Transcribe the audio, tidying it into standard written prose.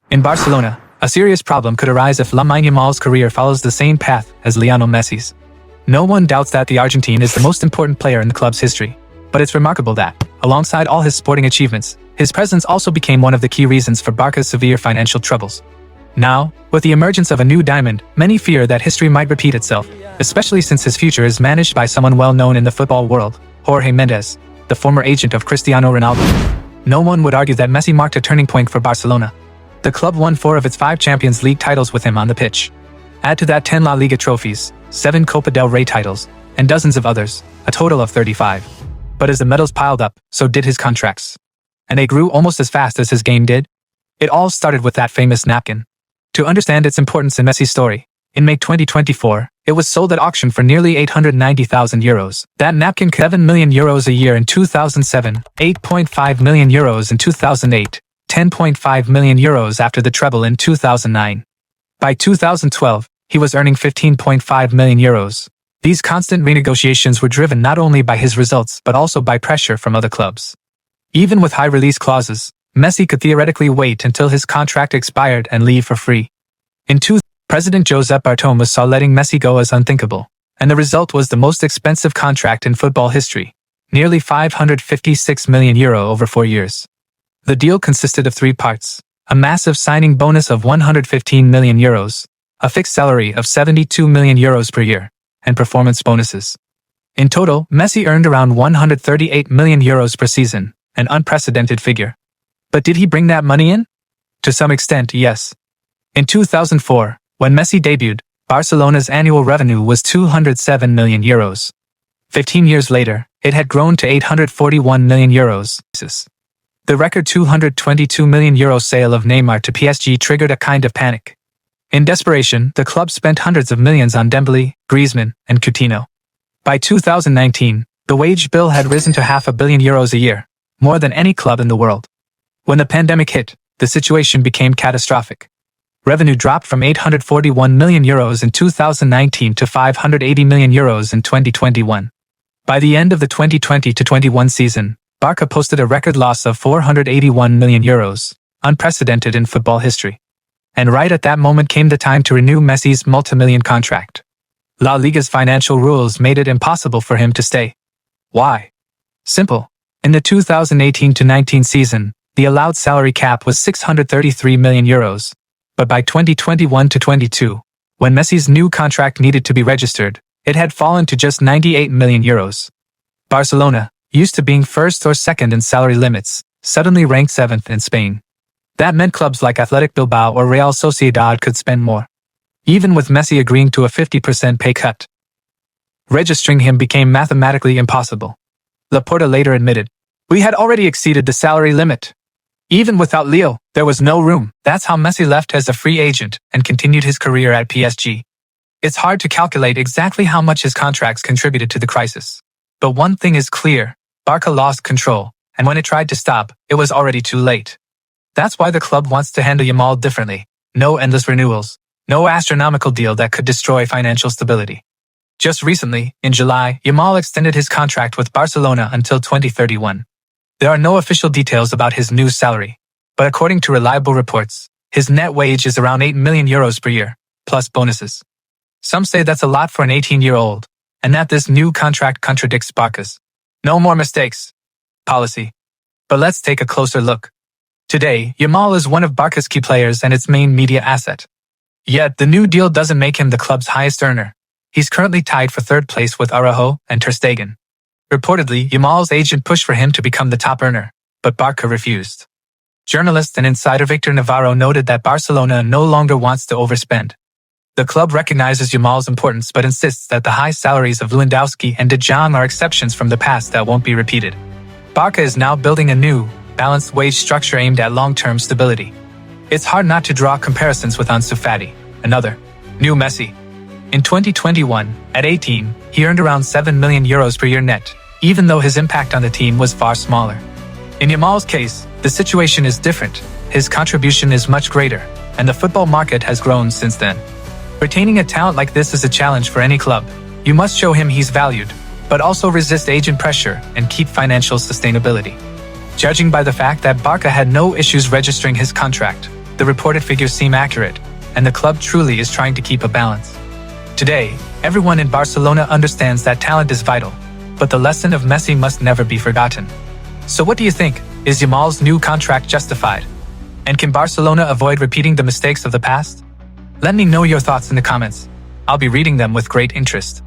In Barcelona, a serious problem could arise if Lamine Yamal's career follows the same path as Lionel Messi's. No one doubts that the Argentine is the most important player in the club's history, but it's remarkable that, alongside all his sporting achievements, his presence also became one of the key reasons for Barca's severe financial troubles. Now, with the emergence of a new diamond, many fear that history might repeat itself, especially since his future is managed by someone well known in the football world, Jorge Mendes, the former agent of Cristiano Ronaldo. No one would argue that Messi marked a turning point for Barcelona. The club won 4 of its 5 Champions League titles with him on the pitch. Add to that 10 La Liga trophies, 7 Copa del Rey titles, and dozens of others, a total of 35. But as the medals piled up, so did his contracts. And they grew almost as fast as his game did. It all started with that famous napkin. To understand its importance in Messi's story, in May 2024, it was sold at auction for nearly €890,000. That napkin cost €7 million a year in 2007, €8.5 million in 2008, €10.5 million after the treble in 2009. By 2012, he was earning €15.5 million. These constant renegotiations were driven not only by his results but also by pressure from other clubs. Even with high release clauses, Messi could theoretically wait until his contract expired and leave for free. In 2000, President Josep Bartomeu saw letting Messi go as unthinkable, and the result was the most expensive contract in football history, nearly €556 million over 4 years. The deal consisted of 3 parts: a massive signing bonus of €115 million, a fixed salary of €72 million per year, and performance bonuses. In total, Messi earned around €138 million per season, an unprecedented figure. But did he bring that money in? To some extent, yes. In 2004, when Messi debuted, Barcelona's annual revenue was €207 million. 15 years later, it had grown to €841 million. The record €222 million sale of Neymar to PSG triggered a kind of panic. In desperation, the club spent hundreds of millions on Dembélé, Griezmann, and Coutinho. By 2019, the wage bill had risen to €500 million a year, more than any club in the world. When the pandemic hit, the situation became catastrophic. Revenue dropped from €841 million in 2019 to €580 million in 2021. By the end of the 2020-21 season, Barca posted a record loss of €481 million, unprecedented in football history. And right at that moment came the time to renew Messi's multi-million contract. La Liga's financial rules made it impossible for him to stay. Why? Simple. In the 2018-19 season, the allowed salary cap was €633 million. But by 2021-22, when Messi's new contract needed to be registered, it had fallen to just €98 million. Barcelona, used to being first or second in salary limits, suddenly ranked 7th in Spain. That meant clubs like Athletic Bilbao or Real Sociedad could spend more. Even with Messi agreeing to a 50% pay cut, registering him became mathematically impossible. Laporta later admitted, "We had already exceeded the salary limit. Even without Leo, there was no room." That's how Messi left as a free agent and continued his career at PSG. It's hard to calculate exactly how much his contracts contributed to the crisis. But one thing is clear: Barca lost control, and when it tried to stop, it was already too late. That's why the club wants to handle Yamal differently. No endless renewals. No astronomical deal that could destroy financial stability. Just recently, in July, Yamal extended his contract with Barcelona until 2031. There are no official details about his new salary, but according to reliable reports, his net wage is around €8 million per year, plus bonuses. Some say that's a lot for an 18-year-old, and that this new contract contradicts Barca's "no more mistakes" policy. But let's take a closer look. Today, Yamal is one of Barca's key players and its main media asset. Yet, the new deal doesn't make him the club's highest earner. He's currently tied for 3rd place with Araujo and Ter Stegen. Reportedly, Yamal's agent pushed for him to become the top earner, but Barca refused. Journalist and insider Victor Navarro noted that Barcelona no longer wants to overspend. The club recognizes Yamal's importance but insists that the high salaries of Lewandowski and De Jong are exceptions from the past that won't be repeated. Barca is now building a new, balanced wage structure aimed at long-term stability. It's hard not to draw comparisons with Ansu Fati, another new Messi. In 2021, at 18, he earned around €7 million per year net, even though his impact on the team was far smaller. In Yamal's case, the situation is different. His contribution is much greater, and the football market has grown since then. Retaining a talent like this is a challenge for any club. You must show him he's valued, but also resist agent pressure and keep financial sustainability. Judging by the fact that Barca had no issues registering his contract, the reported figures seem accurate, and the club truly is trying to keep a balance. Today, everyone in Barcelona understands that talent is vital, but the lesson of Messi must never be forgotten. So what do you think? Is Yamal's new contract justified? And can Barcelona avoid repeating the mistakes of the past? Let me know your thoughts in the comments. I'll be reading them with great interest.